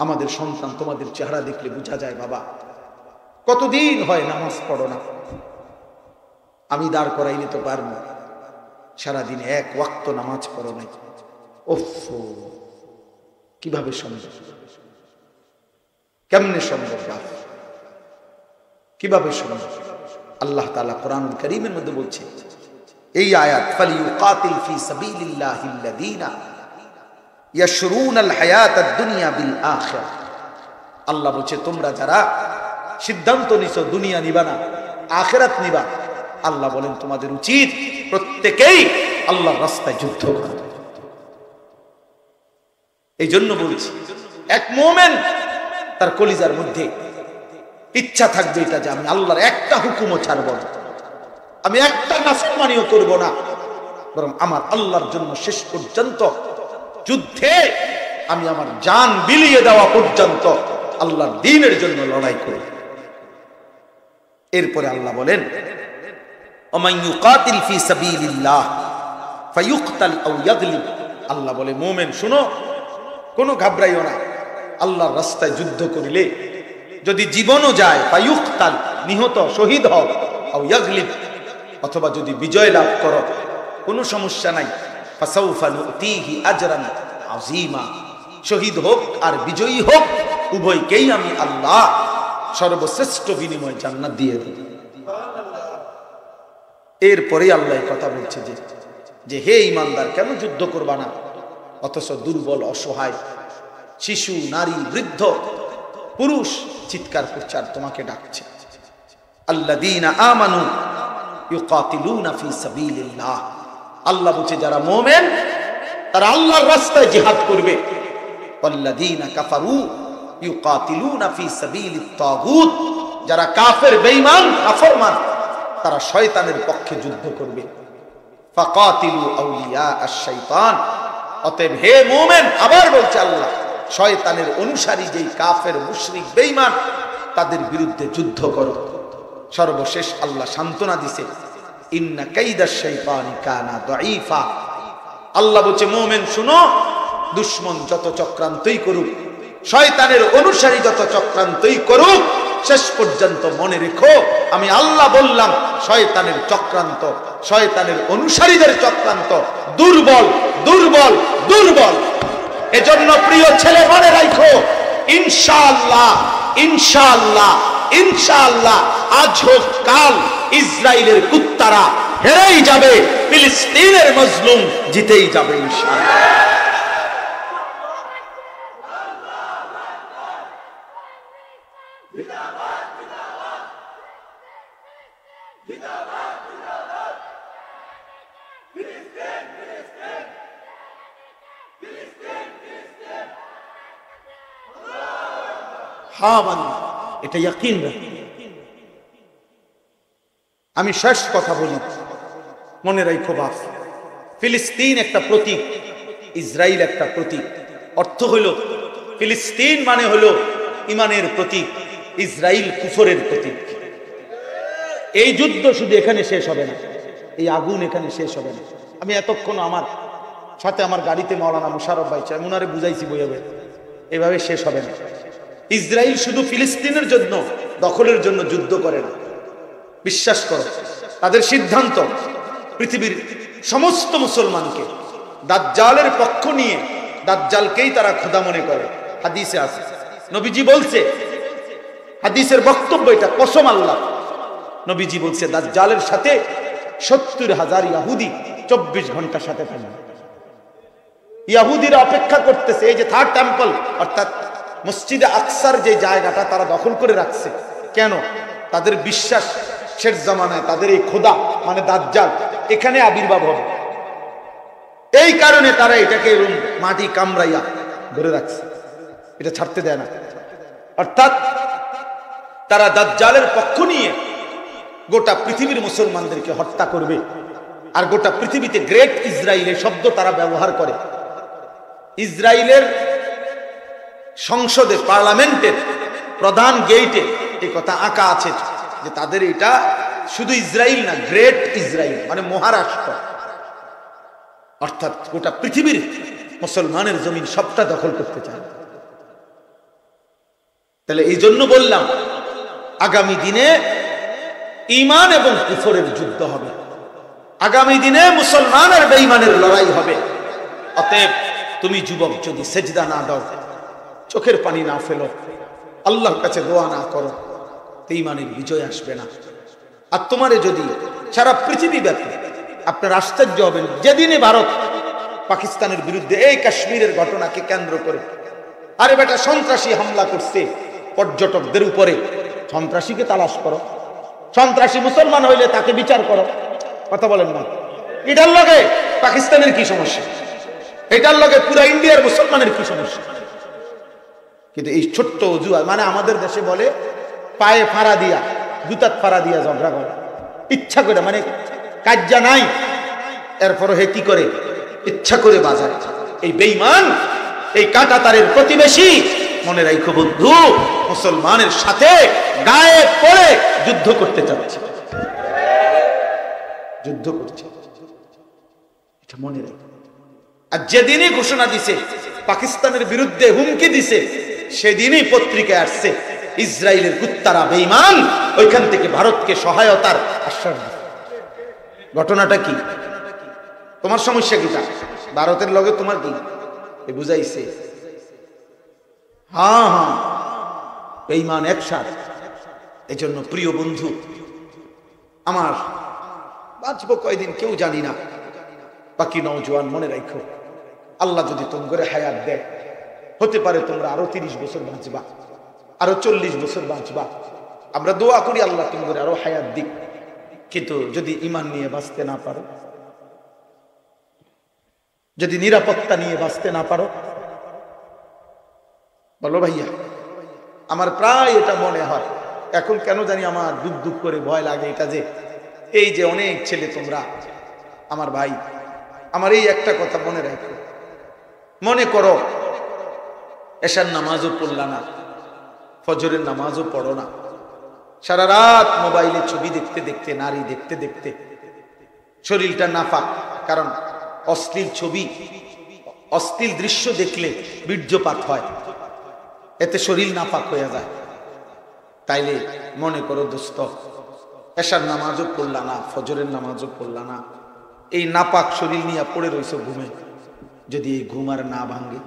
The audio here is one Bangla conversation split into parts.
আমাদের সন্তান তোমাদের চেহারা দেখলে বোঝা যায় বাবা কতদিন হয় নামাজ পড়ো না। আমি দাঁড় করাইলে তো পারবো, সারাদিন এক ওয়াক্ত নামাজ পড়ো নাই। ওফ, কিভাবে সম্ভব? কেমনে সম্ভব বাপ? কিভাবে সম্ভব? আল্লাহ তাআলা কোরআনুল কারীমের মধ্যে বলছে এই আয়াত, ফালিয়ুকাতিল ফি সাবিলিল্লাহিল্লাযীনা ইয়াশরুনাল হায়াতাদ দুনিয়া বিল আখিরাহ। আল্লাহ বলছে তোমরা যারা সিদ্ধান্ত নিছো দুনিয়া নিবা না আখিরাত নিবা, আল্লাহ বলেন তোমাদের উচিত প্রত্যেকেই আল্লাহর রাস্তায় যুদ্ধ করা। এই জন্য বলছি এক মুমিন তার কলিজার মধ্যে ইচ্ছা থাকবে এটা যে আমি আল্লাহর একটা হুকুমও ছাড়ব না, আমি একটা নাফরমানিও করব না, বরং আমার আল্লাহর জন্য শেষ পর্যন্ত যুদ্ধে আমি আমার জান বিলিয়ে দেওয়া পর্যন্ত আল্লাহর দ্বীনের জন্য লড়াই করব। এরপরে আল্লাহ বলেন ওমান ইউকাতিল ফি সাবিলিল্লাহ ফায়ুকতাল আও ইয়াগলিব। আল্লাহ বলে মুমিন শুনো, কোনো ঘাবড়াইও না, আল্লাহর রাস্তায় যুদ্ধ করিলে যদি জীবনও যায়, ফায়ুকতাল নিহত শহীদ হও, আও ইয়াগলিব অথবা যদি বিজয় লাভ করো কোনো সমস্যা নাই, ফাসাউফা নুতিহি আজরান আযীমা। শহীদ হোক আর বিজয়ী হোক উভয়কেই আমি আল্লাহ সর্বশ্রেষ্ঠ বিনিময় জান্নাত দিয়ে দেব। এরপরে আল্লাহ কথা বলছে যে হে ঈমানদার কেন যুদ্ধ করবা না? অথচ দুর্বল অসহায় শিশু নারী বৃদ্ধ পুরুষ চিৎকার করছে আর তোমাকে ডাকছে। আল্লাযীনা আমানু ইউকাতিলুনা ফি সাবিলিল্লাহ। আল্লাহ বলছে যারা মুমিন তারা আল্লাহর রাস্তায় জিহাদ করবে। ওয়াল্লাযীনা কাফারু ইউকাতিলুনা ফি সাবিলিত তাগুত। যারা কাফের বেঈমান নাফরমান তারা শয়তানের পক্ষে যুদ্ধ করবে। ফাকাতিলু আউলিয়া আশ-শাইতান। অতএব হে মুমিন, আবার বলছে আল্লাহ, শয়তানের অনুসারী যেই কাফের মুশরিক বেঈমান তাদের বিরুদ্ধে যুদ্ধ করো। সর্বশেষ আল্লাহ সান্ত্বনা দিছে ইন্না কাইদাশ শাইতানি কানা দাঈফা। আল্লাহ বলছে মুমিন শুনো, দুশমন যত চক্রান্তই করুক, শয়তানের অনুসারী যত চক্রান্তই করুক, শেষ পর্যন্ত মনে রেখো আমি আল্লাহ বললাম শয়তানের চক্রান্ত, শয়তানের অনুসারীদের চক্রান্ত দুর্বল দুর্বল দুর্বল। এজন্য প্রিয় ছেলে মনে রাখো ইনশাআল্লাহ ইনশাআল্লাহ ইনশাআল্লাহ আজ হোক কাল ইসরায়েলের কুত্তারা হেরেই যাবে, ফিলিস্তিনের মজলুম জিতেই যাবে ইনশাআল্লাহ। এটা ইয়াকিন রাখি। আমি শেষ কথা বলি, মনে রাখো বাপ, ফিলিস্তিন একটা প্রতীক, ইসরায়েল একটা প্রতীক। অর্থ হইল ফিলিস্তিন মানে হলো ইমানের প্রতীক, ইসরায়েল কুফরের প্রতীক। এই যুদ্ধ শুধু এখানে শেষ হবে না, এই আগুন এখানে শেষ হবে না। আমি এতক্ষণ আমার সাথে আমার গাড়িতে মাওলানা মুশারফ ভাই চাই উনারে বুঝাইছি বইয়াবে, এভাবে শেষ হবে না। ইসরায়েল শুধু ফিলিস্তিনের জন্য দখলের জন্য যুদ্ধ করে না, বিশ্বাস করো তাদের সিদ্ধান্ত পৃথিবীর সমস্ত মুসলমানকে দাজ্জালের পক্ষ নিয়ে, দাজ্জালকেই তারা খোদা মনে করে। হাদিসে আছে, নবীজি বলছে, হাদিসের বক্তব্য এটা, কসম আল্লাহ, নবীজি বলছে দাজ্জালের সাথে ৭০,০০০ ইহুদি ২৪ ঘন্টার সাথে থাকবে। ইহুদিরা অপেক্ষা করতেছে, এই যে থার্ড টেম্পল অর্থাৎ মসজিদে আকসার যে জায়গাটা তারা দখল করে রাখছে। কেন? তাদের বিশ্বাস শেষ জামানায় তাদের এই খোদা মানে দাজ্জাল এখানে আবির্ভাব হবে, এই কারণে তারা এটাকে মাটি কামড়াইয়া ধরে রাখছে, এটা ছাড়তে দেয় না। অর্থাৎ তারা দাজ্জালের পক্ষ নিয়ে গোটা পৃথিবীর মুসলমানদেরকে হত্যা করবে। আর গোটা পৃথিবীতে গ্রেট ইসরায়েলের শব্দ তারা ব্যবহার করে। ইসরায়েলের সংসদে, পার্লামেন্টের প্রধান গেইটে এই কথা আঁকা আছে যে তাদের এটা শুধু ইসরায়েল না, গ্রেট ইসরায়েল মানে মহারাষ্ট্র। অর্থাৎ গোটা পৃথিবীর মুসলমানের জমিন সবটা দখল করতে চায়। তাহলে এই জন্য বললাম আগামী দিনে ঈমান এবং কুফরের যুদ্ধ হবে, আগামী দিনে মুসলমান আর বেঈমানের লড়াই হবে। অতএব তুমি যুবক যদি সেজদা না দাও, চোখের পানি না ফেলো, আল্লাহর কাছে দোয়া না করো, ঈমানের বিজয় আসবে না। আর তোমারে যদি সারা পৃথিবী ব্যাপী, আপনার আশ্চর্য হবেন, যেদিনে ভারত পাকিস্তানের বিরুদ্ধে এই কাশ্মীরের ঘটনাকে কেন্দ্র করে আরে বেটা সন্ত্রাসী হামলা করছে পর্যটকদের উপরে, সন্ত্রাসীকে তালাশ করো, সন্ত্রাসী মুসলমান হইলে তাকে বিচার করো। কথা বলেন না? এটার লগে পাকিস্তানের কি সমস্যা? এটার লগে পুরা ইন্ডিয়ার মুসলমানের কি সমস্যা? কিন্তু এই ছোট্ট অজুহাত, মানে আমাদের দেশে বলে পায়ে ফাড়া দিয়া, জুতাত ফাড়া দিয়া ঝগড়া করে, ইচ্ছা করে, মানে কাজ্জা নাই, এরপরও হে কি করে, ইচ্ছা করে বাজায়। এই বেঈমান, এই কাঁটাতারের প্রতিবেশী, মনে রাখো বন্ধু, মুসলমানের সাথে গায়ে পড়ে যুদ্ধ করতে চাচ্ছে, যুদ্ধ করছে, এটা মনে রাখো। আর যেদিনই ঘোষণা দিছে পাকিস্তানের বিরুদ্ধে হুমকি দিছে, সেদিনই পত্রিকায় আসছে ইসরায়েলের কুত্তারা বেঈমান ওইখান থেকে ভারতকে সহায়তার আশ্বাস দিছে। ঘটনাটা কি? তোমার সমস্যা কি? ভারতের লগে তোমার কি বুঝাইছে? হ্যাঁ হ্যাঁ, বেঈমান একসাথ। এই জন্য প্রিয় বন্ধু আমার, বাঁচবো কয়দিন কেউ জানি না, বাকি নওজোয়ান মনে রাখো, আল্লাহ যদি তোমার হায়াত দেয়, হতে পারে তোমরা আরো 30 বছর বাঁচবা, আরো 40 বছর বাঁচবা। আমরা দোয়া করি আল্লাহ তোমার আরো হায়াত দিক। কিন্তু যদি ঈমান নিয়ে বাঁচতে না পারো, যদি নিরাপত্তা নিয়ে বাঁচতে না পারো, বলো ভাইয়া, আমার প্রায় এটা মনে হয়, এখন কেন জানি আমার দুঃখ দুঃখ করে ভয় লাগে এটা, যে এই যে অনেক ছেলে তোমরা আমার ভাই, আমার এই একটা কথা মনে রাখো, মনে করো এশার নামাজও পড়লা না, ফজরের নামাজও পড়ো না, সারা রাত মোবাইলে ছবি দেখতে দেখতে, নারী দেখতে দেখতে শরীরটা নাপাক, কারণ অশ্লীল ছবি, অশ্লীল দৃশ্য দেখলে বীর্যপাত হয়, এতে শরীর নাপাক হয়ে যায়। তাইলে মনে করো দোস্ত, এশার নামাজও পড়লা না, ফজরের নামাজও পড়লা না, এই নাপাক শরীর নিয়ে পড়ে রইছো ঘুমে, যদি এই ঘুম আর না ভাঙ্গে,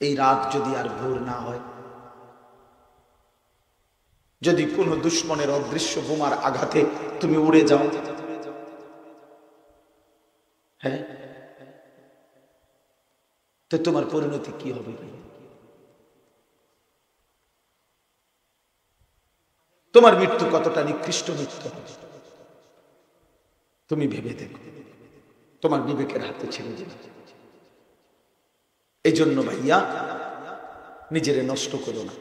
এই রাত যদি আর ভোর না হয়, যদি কোনো দুশ্মনের অদৃশ্য বোমার আঘাতে তুমি উড়ে যাও, হ্যাঁ, তো তোমার পরিণতি কি হবে? তোমার মৃত্যু কতটা নিকৃষ্ট মৃত্যু হবে তুমি ভেবে দেখো, তোমার বিবেকের হাতে ছেড়ে যাবে। এই জন্য ভাইয়া, নিজেরে নষ্ট করো না,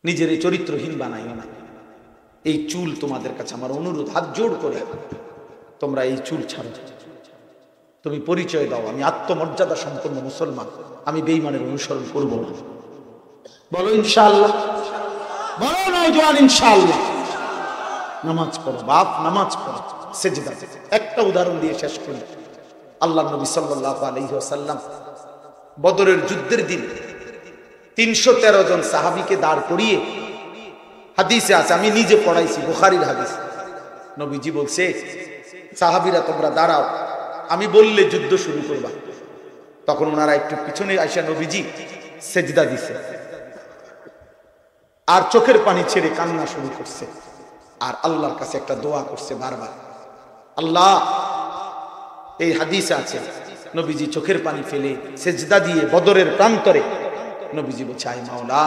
নিজের চরিত্রহীন বানাইও না। এই চুল তোমাদের কাছে আমার অনুরোধ, হাত জোড় করে, তোমরা এই চুল ছাড়ো, তুমি পরিচয় দাও আমি আত্মমর্যাদা সম্পন্ন মুসলমান, আমি বেঈমানের অনুসরণ করব না। বলো ইনশাআল্লাহ, বলো নওজোয়ান ইনশাআল্লাহ। নামাজ পড়ো বাপ, নামাজ পড়ো, সেজদা। একটা উদাহরণ দিয়ে শেষ করি। আল্লাহর নবী সাল্লাল্লাহু আলাইহি ওয়াসাল্লাম বদরের যুদ্ধের দিন 313 জন সাহাবীকে দাঁড় করিয়ে, হাদিসে আছে, আমি নিজে পড়াইছি, বুখারীর হাদিস, নবীজি বলছে, সাহাবীরা তোমরা দাঁড়াও, আমি বললে যুদ্ধ শুরু করবা। তখন ওনারা একটু পিছনে আইসা নবীজি সেজদা দিছে, আর চোখের পানি ছেড়ে কান্না শুরু করছে, আর আল্লাহর কাছে একটা দোয়া করছে বারবার। আল্লাহ, এই হাদিসে আছে, নবীজি চোখের পানি ফেলে সেজদা দিয়ে বদরের প্রান্তরে নবীজি বলছে, আয় মাওলা,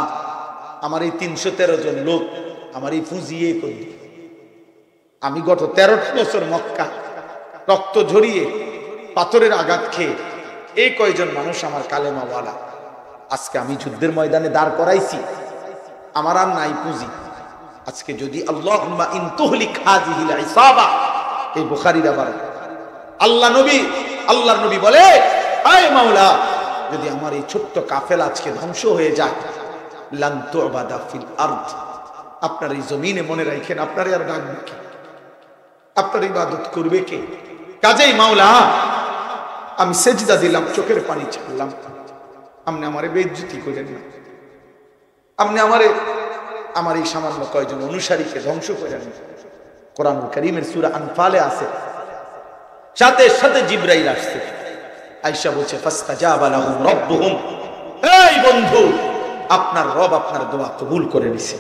আমার এই 313 জন লোক আমার এই ফুজিয়ে করবে, আমি গত 13টা বছর মক্কা রক্ত ঝরিয়ে পাথরের আঘাত খেয়ে এই কয়জন মানুষ আমার কালেমাওয়ালা, আজকে আমি যুদ্ধের ময়দানে দাঁড় করাইছি, আমার আর নাই পুঁজি, আজকে যদি আল্লাহুম্মা ইন তুহলিক হাযিহিল ইসাবা, এই বুখারীর আবার আল্লাহর নবী বলে, আয় মাওলা, যদি আমার এই ছোট্ট কাফেলা আজকে ধ্বংস হয়ে যায়, লান তুবাদা ফিল আরদ, আপনার এই জমিনে মনে রাখেন, আপনারে আর ডাকবে কে, আপনার ইবাদত করবে কে? কাজেই মাওলা, আমি সেজদা দিলাম, চোখের পানি ছাড়লাম, আপনি আমারে বেইজ্জতি করেন না, আপনি আমার এই সামান্য কয়জন অনুসারীকে ধ্বংস করেন না। কোরআনুল কারীমের সূরা আনফালে আছে, সাথে সাথে জিবরাইল আসছে, আয়েশা বলছে ফাস্তাজাবা লাহুম রাব্বুহুম, এই বন্ধু আপনার রব আপনার দোয়া কবুল করে নিছে।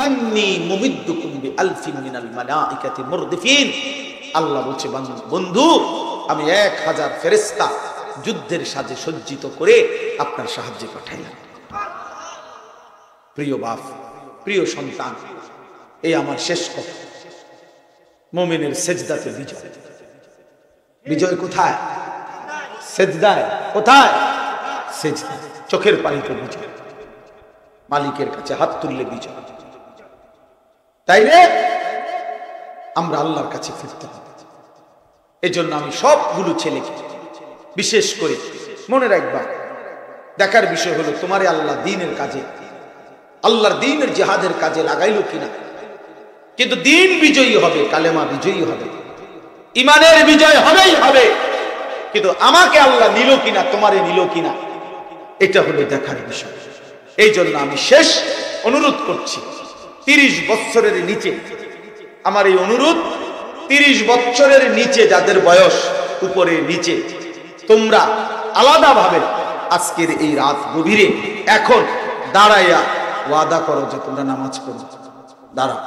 আন্নী মুমিদ্দুকুম বিআলফিন মিনাল মালাইকাতি মুরদিফিন, আল্লাহ বলছে বন্ধু আমি 1000 ফেরেশতা যুদ্ধের সাজে সজ্জিত করে আপনার সাহায্যে পাঠাইলাম। প্রিয় বাপ, প্রিয় সন্তান, এই আমার শেষ কথা, মুমিনের সেজদাতে বিজয়। বিজয় কোথায়? সেজদায়। কোথায়? সেজদা। চোখের পানিতে বিজয়, মালিকের কাছে হাত তুললে বিজয়। তাইলে আমরা আল্লাহর কাছে ফিরতে হবে। এই জন্য আমি সবগুলো ছেলেকে বিশেষ করে মনে রাখবা, দেখার বিষয় হলো তোমারে আল্লাহ দ্বীনের কাজে, আল্লাহর দ্বীনের জিহাদের কাজে লাগাইলো কিনা। কিন্তু দ্বীন বিজয়ী হবে, কালেমা বিজয়ী হবে, ইমানের বিজয় হবেই হবে, কিন্তু আমাকে আল্লাহ নিল কিনা, তোমারে নিল কিনা, এটা হলো দেখার বিষয়। এই জন্য আমি শেষ অনুরোধ করছি, 30 বছরের নিচে, আমার এই অনুরোধ 30 বছরের নিচে যাদের বয়স, উপরে নিচে, তোমরা আলাদাভাবে আজকের এই রাত গভীরে এখন দাঁড়াইয়া ওয়াদা করো যে তোমরা নামাজ পড়ো। দাঁড়াও,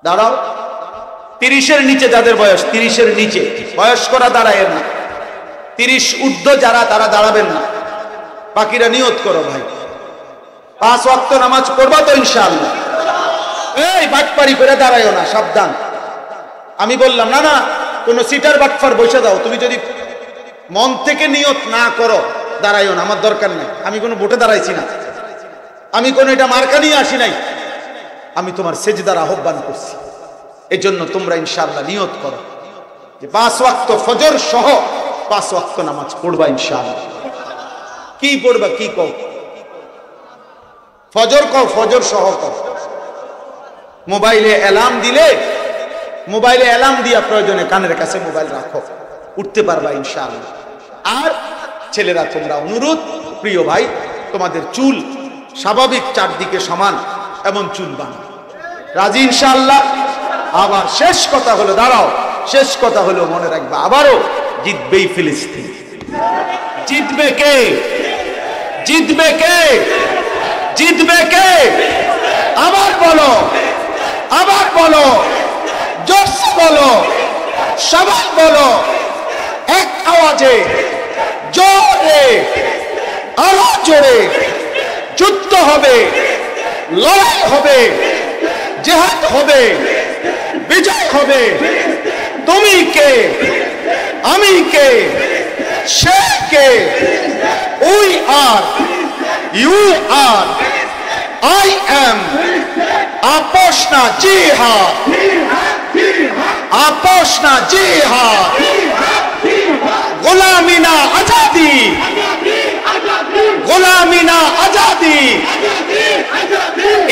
দাঁড়াও। 30-এর নিচে যাদের বয়স, 30-এর নিচে বয়স্করা দাঁড়ায় না, 30 ঊর্ধ্ব যারা তারা দাঁড়াবেন না। বাকিরা নিয়ত করো ভাই, 5 ওয়াক্ত নামাজ পড়বা তো ইনশাআল্লাহ। এই বাটপারি করে দাঁড়ায়ও না, সাবধান। আমি বললাম না না কোনো সিটার বাটফার বসে দাও, তুমি যদি মন থেকে নিয়ত না করো দাঁড়ায়ও না, আমার দরকার নাই। আমি কোনো ভোটে দাঁড়াইছি না, আমি কোনো এটা মার্কা নিয়ে আসি নাই, আমি তোমার সেজদার আহ্বান করছি। এই জন্য তোমরা ইনশাআল্লাহ নিয়ত করো যে 5 ওয়াক্ত ফজর সহ 5 ওয়াক্ত নামাজ পড়বা ইনশাআল্লাহ। কি পড়বা? কি কও? ফজর কও, ফজর সহ কও। মোবাইলে অ্যালার্ম দিলে, মোবাইলে অ্যালার্ম দিয়া প্রয়োজনে কানের কাছে মোবাইল রাখো, উঠতে পারবা ইনশাআল্লাহ। আর ছেলেরা তোমরা অনুরোধ, প্রিয় ভাই, তোমাদের চুল স্বাভাবিক চারদিকে সমান এমন চুল বানাও, রাজি ইনশাআল্লাহ। আবার শেষ কথা হলো, দাঁড়াও, শেষ কথা হলো মনে রাখবা, আবারও জিতবেই ফিলিস্তিন। জিতবে কে? জিতবে কে? জিতবে কে? আবার বলো, আবার বলো, জোরসে বলো, সবাই বলো, এক আওয়াজে, জোরে, আরো জোরে। যুদ্ধ হবে, লড়াই হবে, জিহাদ হবে, বিজয় হবে। তুমি কে? আমি কে? সে কে? We are, you are, I am. আপোষ না জিহাদ, আপোষ না জিহাদ। গোলামি না আজাদি, গোলামি না আজাদি।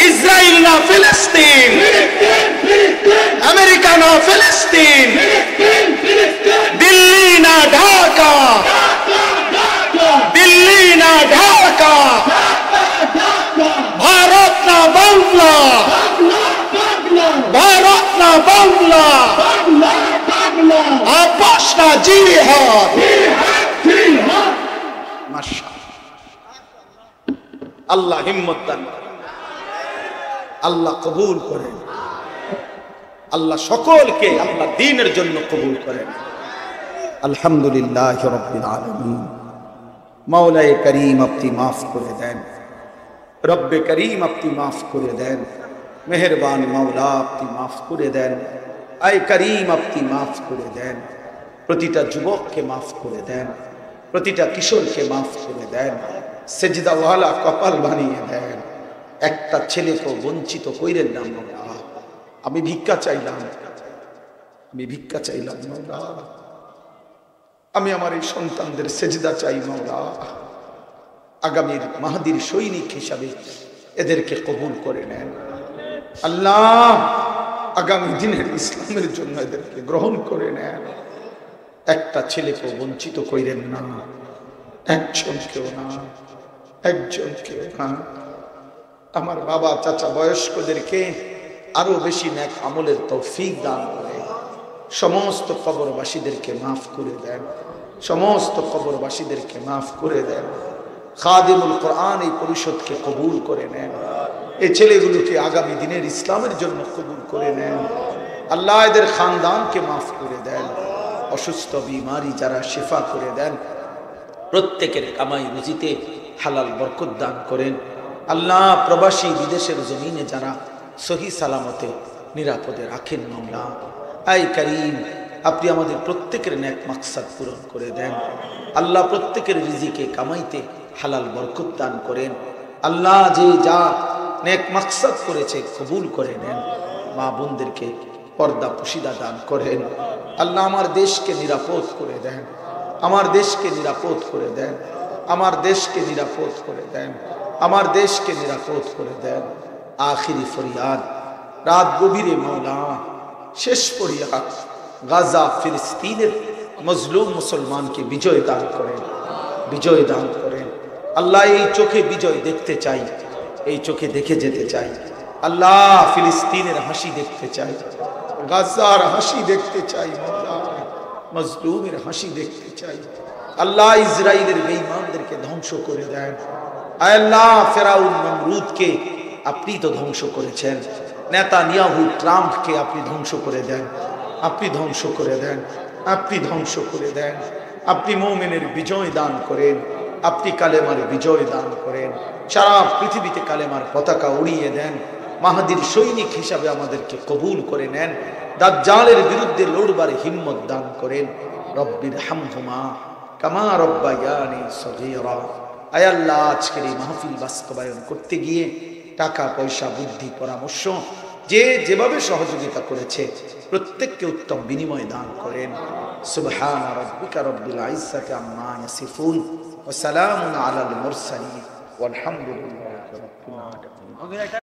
ইসরায়েল না ফিলিস্তিন, আমেরিকা না ফিলিস্তিন, দিল্লি না ঢাকা, দিল্লি না ঢাকা, ভারত না বাংলা, ভারত না বাংলা। আপোষ না জিহাদ। আল্লাহ হিম্মত দান, আল্লাহ কবুল করেন, আল্লাহ সকলকে আল্লাহ দ্বীনের জন্য কবুল করেন। আলহামদুলিল্লাহ রাব্বিল আলামিন। মাওলায়ে করিম আপনি মাফ করে দেন, রব্বে করিম আপনি মাফ করে দেন, মেহেরবান মাওলা আপনি মাফ করে দেন, আয় করিম আপনি মাফ করে দেন। প্রতিটা যুবককে মাফ করে দেন, প্রতিটা কিশোরকে মাফ করে দেন, সেজদাওয়ালা কপাল বানিয়ে দেন। একটা ছেলেকে বঞ্চিত কইরেন না মাওলা। আমি ভিক্ষা চাইলাম, আমি ভিক্ষা চাইলাম মাওলা। আমি আমার এই সন্তানদের সেজদা চাই মাওলা। আগামীর মাহদির সৈনিক হিসাবে এদেরকে কবুল করে নেন আল্লাহ। আগামী দিনের ইসলামের জন্য এদেরকে গ্রহণ করে নেন। একটা ছেলেকে বঞ্চিত কইরেন না, একজন কেউ না, একজন কেউ না। আমার বাবা চাচা বয়স্কদেরকে আরো বেশি নেক আমলের তৌফিক দান করে সমস্ত কবরবাসীদেরকে মাফ করে দেন, সমস্ত কবরবাসীদেরকে মাফ করে দেন। খাদিমুল কোরআন এই পরিষদকে কবুল করে নেন, এই ছেলেগুলোকে আগামী দিনের ইসলামের জন্য কবুল করে নেন। আল্লাহ এদের খানদানকে মাফ করে দেন, অসুস্থ বিমারি যারা শিফা করে দেন, প্রত্যেকের কামাই রুজিতে হালাল বরকত দান করেন। আল্লাহ প্রবাসী বিদেশের জমিনে যারা সহি সালামতে নিরাপদে রাখেন মাওলা, আই করিম আপনি আমাদের প্রত্যেকের নেক মাকসাদ পূরণ করে দেন। আল্লাহ প্রত্যেকের রিজিকে কামাইতে হালাল বরকত দান করেন। আল্লাহ যে যা নেক মাকসাদ করেছে কবুল করে নেন। মা বোনদেরকে পর্দা পুশিদা দান করেন। আল্লাহ আমার দেশকে নিরাপদ করে দেন, আমার দেশকে নিরাপদ করে দেন, আমার দেশকে নিরাপদ করে দেন, আমার দেশকে নিরাপদ করে দেন। আখিরি ফরিয়াদ রাত গভীরে মাওলা, শেষ ফরিয়াদ গাজা ফিলিস্তিনের মজলুম মুসলমানকে বিজয় দান করেন, বিজয় দান করেন। আল্লাহ এই চোখে বিজয় দেখতে চাই, এই চোখে দেখে যেতে চাই। আল্লাহ ফিলিস্তিনের হাসি দেখতে চাই, গাজার হাসি দেখতে চাই, মজলুমের হাসি দেখতে চাই। আল্লাহ ইসরায়েলের বেঈমানদেরকে ধ্বংস করে দেন। আল্লাহ ফেরাউন নমরুদকে আপনি তো ধ্বংস করেছেন, নেতানিয়াহু ট্রাম্পকে আপনি ধ্বংস করে দেন, আপনি ধ্বংস করে দেন, আপনি ধ্বংস করে দেন। আপনি মুমিনের বিজয় দান করেন, আপনি কালেমার বিজয় দান করেন। সারা পৃথিবীতে কালেমার পতাকা উড়িয়ে দেন। মাহাদির সৈনিক হিসাবে আমাদেরকে কবুল করে নেন। দাজ্জালের বিরুদ্ধে লড়বার হিম্মত দান করেন। রব্বির হামহুমা কামা রব্বায়ানি সগীরা। আয় আল্লাহ আজকের এই মাহফিল বাস্তবায়ন করতে গিয়ে টাকা পয়সা বুদ্ধি পরামর্শ যে যেভাবে সহযোগিতা করেছে প্রত্যেককে উত্তম বিনিময় দান করেন। সুবহান রাব্বিকা রব্বিল ইজ্জাতি আম্মা ইয়াসিফুন ওয়া সালামুন আলাল মুরসালিন ওয়ালহামদুলিল্লাহি রাব্বিল আলামিন।